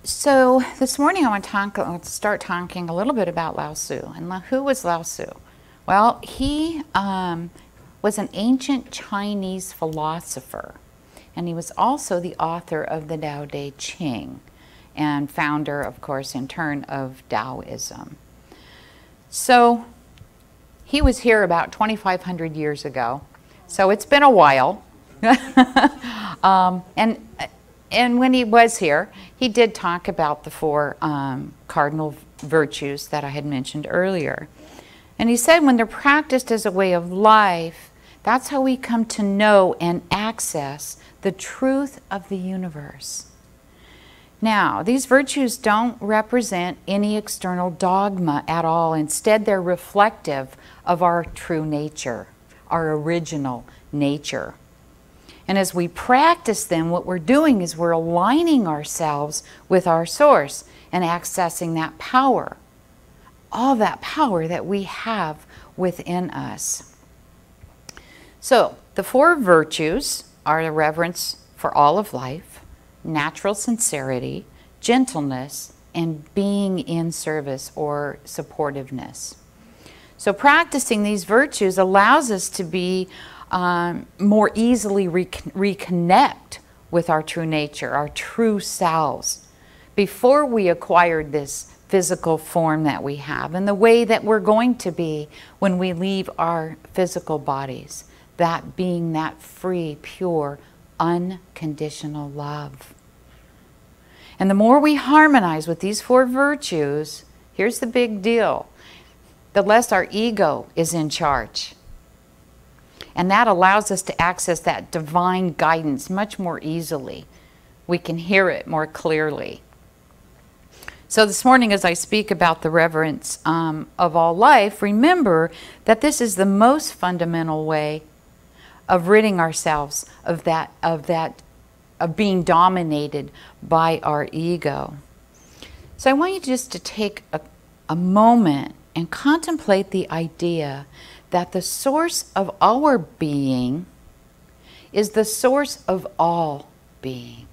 So this morning I want to start talking a little bit about Lao Tzu. And who was Lao Tzu? Well, he was an ancient Chinese philosopher, and he was also the author of the Tao Te Ching, and founder, of course, in turn, of Taoism. So he was here about 2,500 years ago, so it's been a while. And when he was here, he did talk about the four cardinal virtues that I had mentioned earlier. And he said when they're practiced as a way of life, that's how we come to know and access the truth of the universe. Now, these virtues don't represent any external dogma at all. Instead, they're reflective of our true nature, our original nature. And as we practice them, what we're doing is we're aligning ourselves with our source and accessing that power, all that power that we have within us. So the four virtues are the reverence for all of life, natural sincerity, gentleness, and being in service or supportiveness. So practicing these virtues allows us to be more easily reconnect with our true nature, our true selves, before we acquired this physical form that we have and the way that we're going to be when we leave our physical bodies, that being that free, pure, unconditional love. And the more we harmonize with these four virtues, here's the big deal, the less our ego is in charge. And that allows us to access that divine guidance much more easily. We can hear it more clearly. So this morning, as I speak about the reverence of all life, remember that this is the most fundamental way of ridding ourselves of being dominated by our ego. So I want you just to take a moment and contemplate the idea that the source of our being is the source of all beings.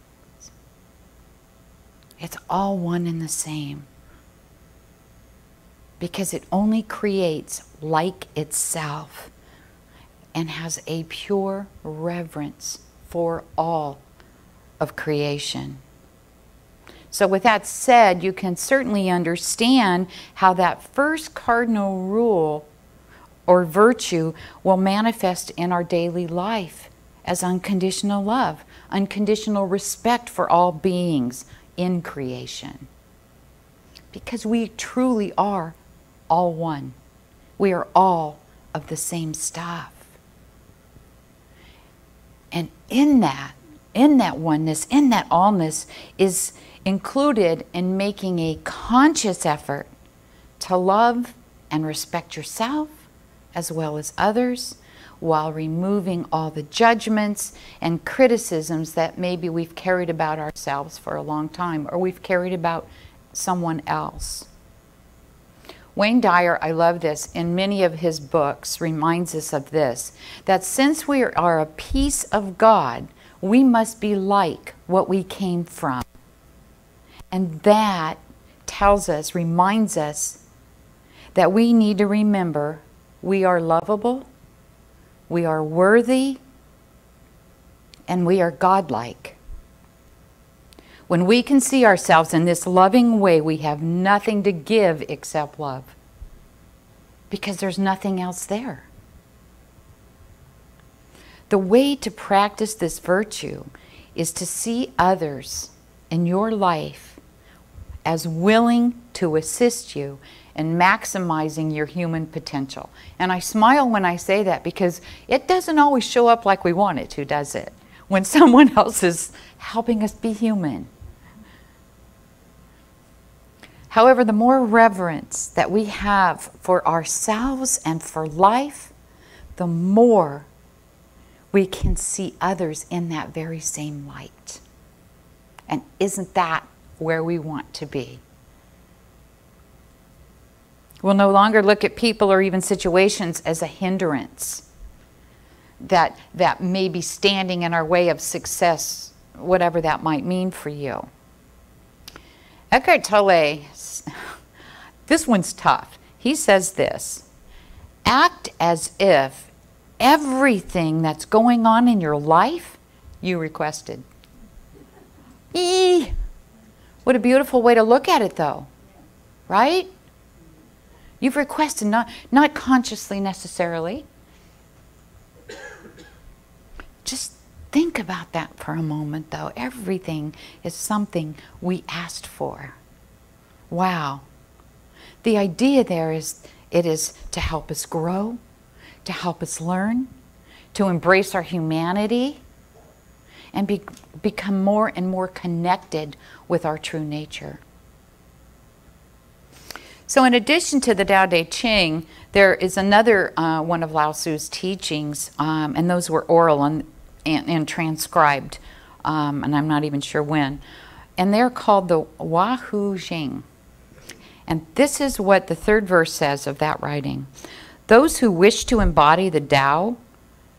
It's all one and the same, because it only creates like itself and has a pure reverence for all of creation. So with that said, you can certainly understand how that first cardinal rule or virtue will manifest in our daily life as unconditional love, unconditional respect for all beings in creation. Because we truly are all one. We are all of the same stuff. And in that oneness, in that allness, is included in making a conscious effort to love and respect yourself as well as others, while removing all the judgments and criticisms that maybe we've carried about ourselves for a long time, or we've carried about someone else. Wayne Dyer, I love this, in many of his books reminds us of this, that since we are a piece of God, we must be like what we came from. And that tells us, reminds us, that we need to remember we are lovable, we are worthy, and we are godlike. When we can see ourselves in this loving way, we have nothing to give except love, because there's nothing else there. The way to practice this virtue is to see others in your life as willing to assist you and maximizing your human potential. And I smile when I say that, because it doesn't always show up like we want it to, does it? When someone else is helping us be human. However, the more reverence that we have for ourselves and for life, the more we can see others in that very same light. And isn't that where we want to be? We'll no longer look at people or even situations as a hindrance that may be standing in our way of success, whatever that might mean for you. Eckhart Tolle, this one's tough. He says this: act as if everything that's going on in your life you requested. Eee! What a beautiful way to look at it, though, right? You've requested, not consciously necessarily. Just think about that for a moment, though. Everything is something we asked for. Wow. The idea there is it is to help us grow, to help us learn, to embrace our humanity, and become more and more connected with our true nature. So in addition to the Tao Te Ching, there is another one of Lao Tzu's teachings, and those were oral and transcribed, and I'm not even sure when. And they're called the Hua Hu Jing. And this is what the third verse says of that writing. Those who wish to embody the Tao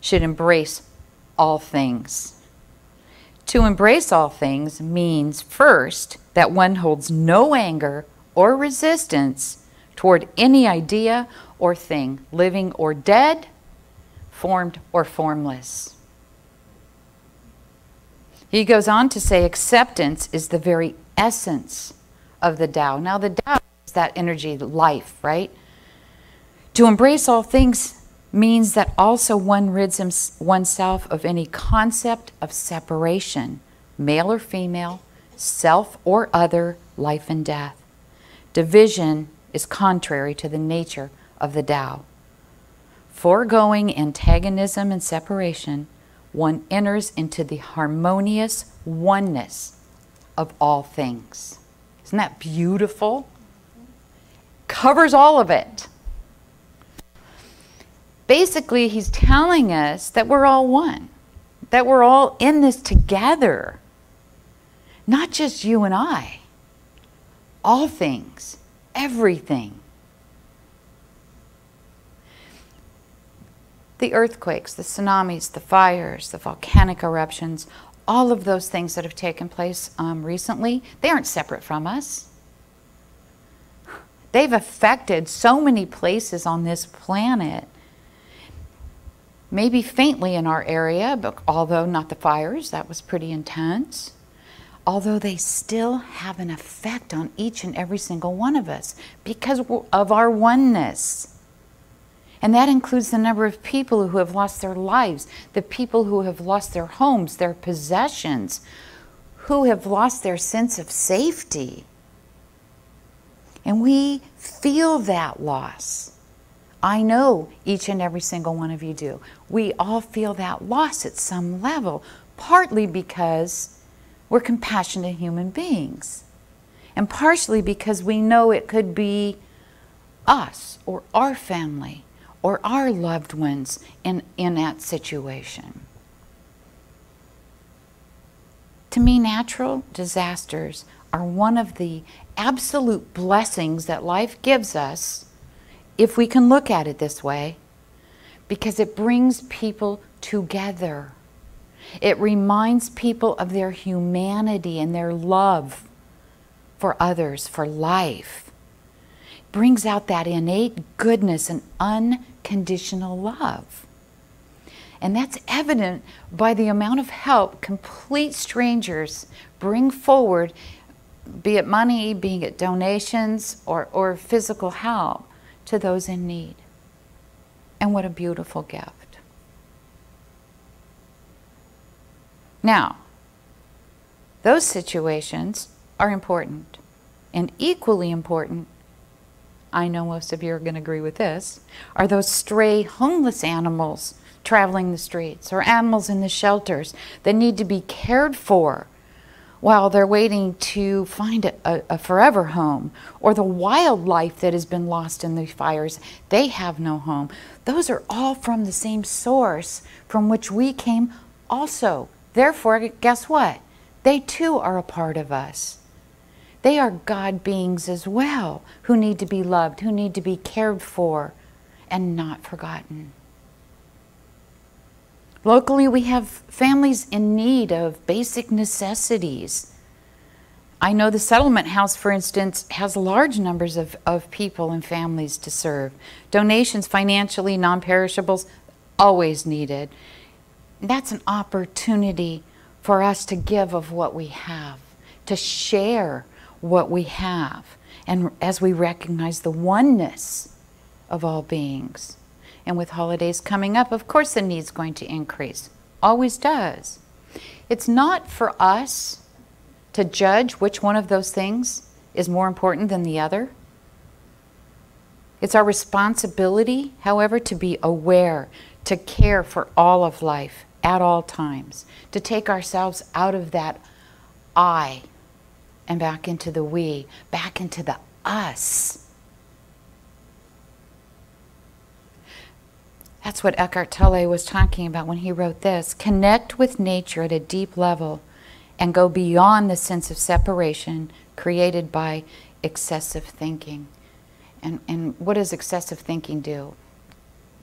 should embrace all things. To embrace all things means, first, that one holds no anger or resistance toward any idea or thing, living or dead, formed or formless. He goes on to say acceptance is the very essence of the Tao. Now the Tao is that energy, life, right? To embrace all things means that also one rids oneself of any concept of separation, male or female, self or other, life and death. Division is contrary to the nature of the Tao. Foregoing antagonism and separation, one enters into the harmonious oneness of all things. Isn't that beautiful? Covers all of it. Basically, he's telling us that we're all one, that we're all in this together. Not just you and I. All things, everything. The earthquakes, the tsunamis, the fires, the volcanic eruptions, all of those things that have taken place recently, they aren't separate from us. They've affected so many places on this planet. Maybe faintly in our area, but although not the fires, that was pretty intense. Although they still have an effect on each and every single one of us because of our oneness. And that includes the number of people who have lost their lives, the people who have lost their homes, their possessions, who have lost their sense of safety. And we feel that loss. I know each and every single one of you do. We all feel that loss at some level, partly because we're compassionate human beings, and partially because we know it could be us or our family or our loved ones in that situation. To me, natural disasters are one of the absolute blessings that life gives us, if we can look at it this way, because it brings people together. It reminds people of their humanity and their love for others, for life. It brings out that innate goodness and unconditional love. And that's evident by the amount of help complete strangers bring forward, be it money, be it donations, or physical help, to those in need. And what a beautiful gift. Now, those situations are important. And equally important, I know most of you are going to agree with this, are those stray homeless animals traveling the streets or animals in the shelters that need to be cared for while they're waiting to find a forever home, or the wildlife that has been lost in the fires. They have no home. Those are all from the same source from which we came also. Therefore, guess what? They too are a part of us. They are God beings as well, who need to be loved, who need to be cared for, and not forgotten. Locally, we have families in need of basic necessities. I know the settlement house, for instance, has large numbers of people and families to serve. Donations, financially, non-perishables, always needed. That's an opportunity for us to give of what we have, to share what we have, and as we recognize the oneness of all beings. And with holidays coming up, of course the need's going to increase. Always does. It's not for us to judge which one of those things is more important than the other. It's our responsibility, however, to be aware, to care for all of life at all times, to take ourselves out of that I and back into the we, back into the us. That's what Eckhart Tolle was talking about when he wrote this. Connect with nature at a deep level and go beyond the sense of separation created by excessive thinking. And what does excessive thinking do?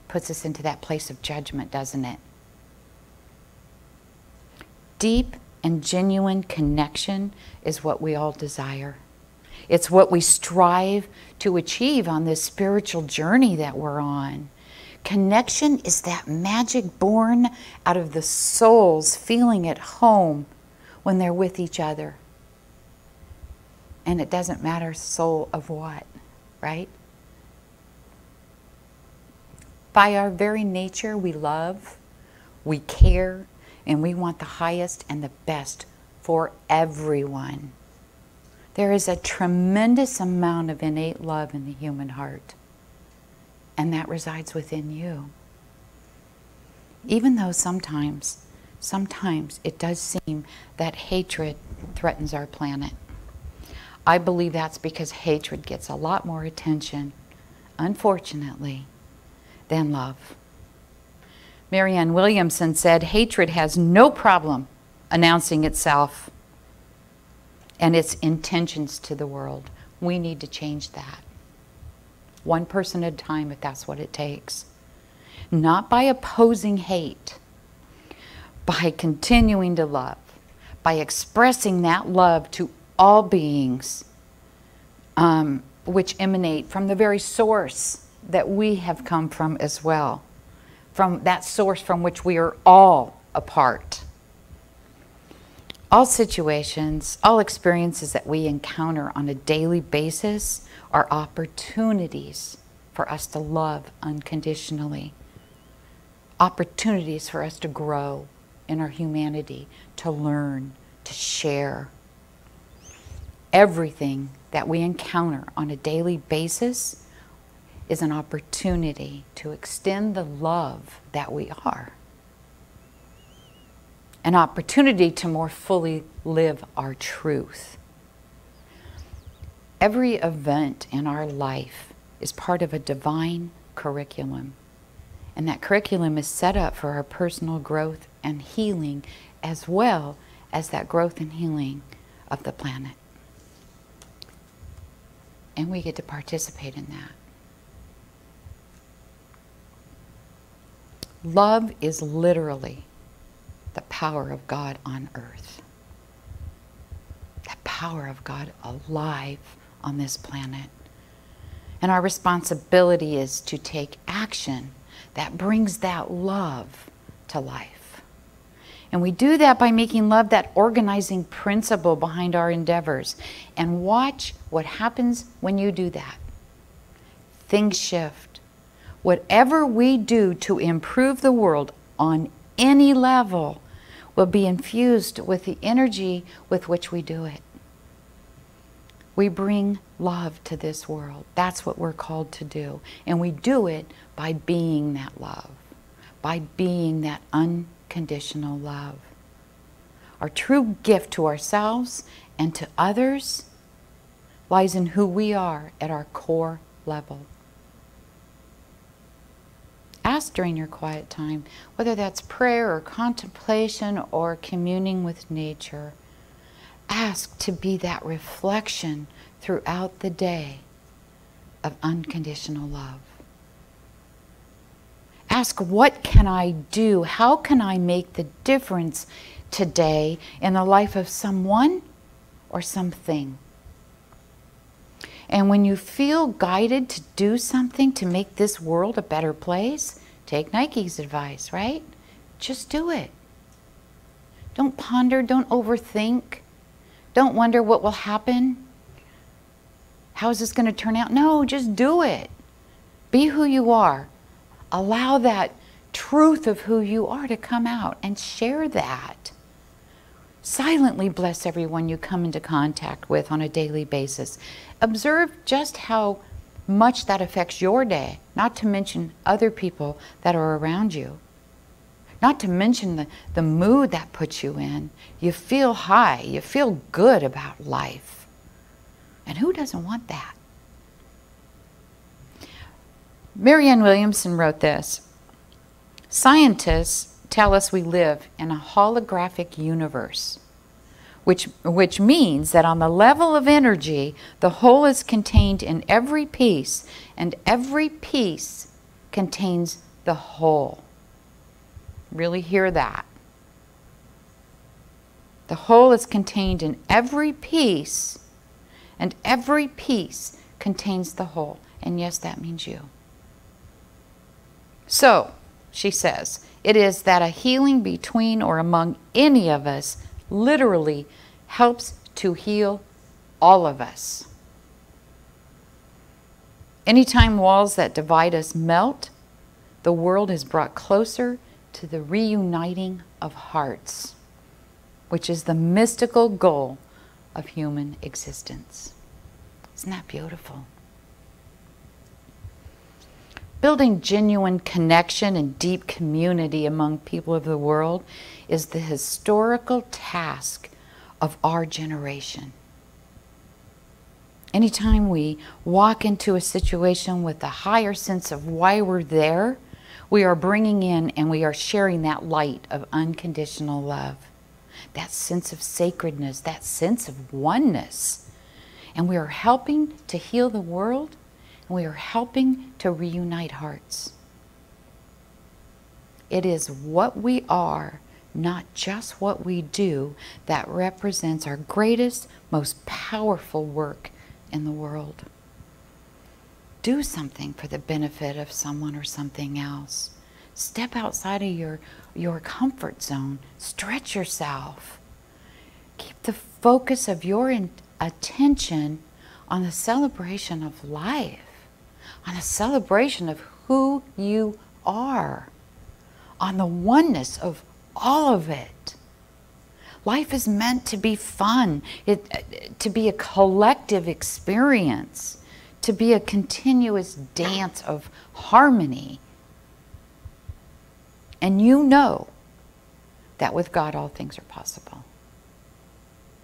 Puts us into that place of judgment, doesn't it? Deep and genuine connection is what we all desire. It's what we strive to achieve on this spiritual journey that we're on. Connection is that magic born out of the souls feeling at home when they're with each other. And it doesn't matter soul of what, right? By our very nature, we love, we care, and we want the highest and the best for everyone. There is a tremendous amount of innate love in the human heart, and that resides within you. Even though sometimes it does seem that hatred threatens our planet. I believe that's because hatred gets a lot more attention, unfortunately, than love. Marianne Williamson said, hatred has no problem announcing itself and its intentions to the world. We need to change that. One person at a time, if that's what it takes. Not by opposing hate, by continuing to love, by expressing that love to all beings, which emanate from the very source that we have come from as well. From that source from which we are all a part. All situations, all experiences that we encounter on a daily basis are opportunities for us to love unconditionally. Opportunities for us to grow in our humanity, to learn, to share. Everything that we encounter on a daily basis is an opportunity to extend the love that we are. An opportunity to more fully live our truth. Every event in our life is part of a divine curriculum. And that curriculum is set up for our personal growth and healing, as well as that growth and healing of the planet. And we get to participate in that. Love is literally the power of God on earth. The power of God alive on this planet. And our responsibility is to take action that brings that love to life. And we do that by making love that organizing principle behind our endeavors. And watch what happens when you do that. Things shift. Whatever we do to improve the world on any level will be infused with the energy with which we do it. We bring love to this world. That's what we're called to do. And we do it by being that love, by being that unconditional love. Our true gift to ourselves and to others lies in who we are at our core level. Ask during your quiet time, whether that's prayer or contemplation or communing with nature. Ask to be that reflection throughout the day of unconditional love. Ask, what can I do? How can I make the difference today in the life of someone or something. And when you feel guided to do something to make this world a better place, take Nike's advice, right? Just do it. Don't ponder, don't overthink. Don't wonder what will happen. How is this going to turn out? No, just do it. Be who you are. Allow that truth of who you are to come out and share that. Silently bless everyone you come into contact with on a daily basis. Observe just how much that affects your day, not to mention other people that are around you. Not to mention the mood that puts you in. You feel high, you feel good about life. And who doesn't want that? Marianne Williamson wrote this: scientists tell us we live in a holographic universe, which means that on the level of energy, the whole is contained in every piece, and every piece contains the whole. Really hear that. The whole is contained in every piece, and every piece contains the whole. And yes, that means you. So, she says, it is that a healing between or among any of us literally helps to heal all of us. Anytime walls that divide us melt, the world is brought closer to the reuniting of hearts, which is the mystical goal of human existence. Isn't that beautiful? Building genuine connection and deep community among people of the world is the historical task of our generation. Anytime we walk into a situation with a higher sense of why we're there, we are bringing in and we are sharing that light of unconditional love, that sense of sacredness, that sense of oneness. And we are helping to heal the world, and we are helping to reunite hearts. It is what we are, not just what we do, that represents our greatest, most powerful work in the world. Do something for the benefit of someone or something else. Step outside of your comfort zone. Stretch yourself. Keep the focus of your attention on the celebration of life, on the celebration of who you are, on the oneness of all of it. Life is meant to be fun, to be a collective experience, to be a continuous dance of harmony. And you know that with God all things are possible.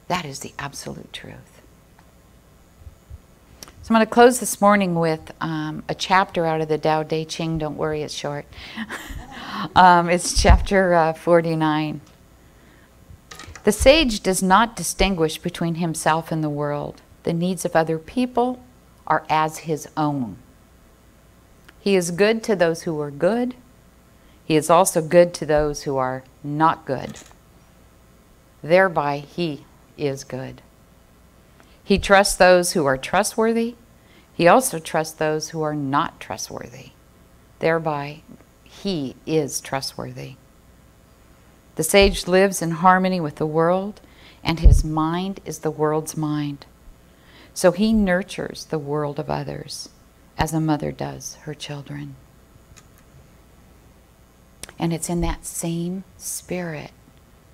That is the absolute truth. So I'm going to close this morning with a chapter out of the Tao Te Ching. Don't worry, it's short. It's chapter 49. The sage does not distinguish between himself and the world. The needs of other people are as his own. He is good to those who are good. He is also good to those who are not good. Thereby he is good. He trusts those who are trustworthy. He also trusts those who are not trustworthy. Thereby he is trustworthy. The sage lives in harmony with the world, and his mind is the world's mind. So he nurtures the world of others as a mother does her children. And it's in that same spirit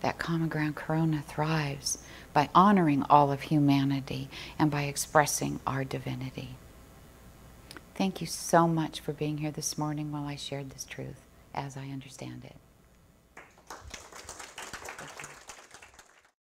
that Common Ground Corona thrives, by honoring all of humanity and by expressing our divinity. Thank you so much for being here this morning while I shared this truth as I understand it.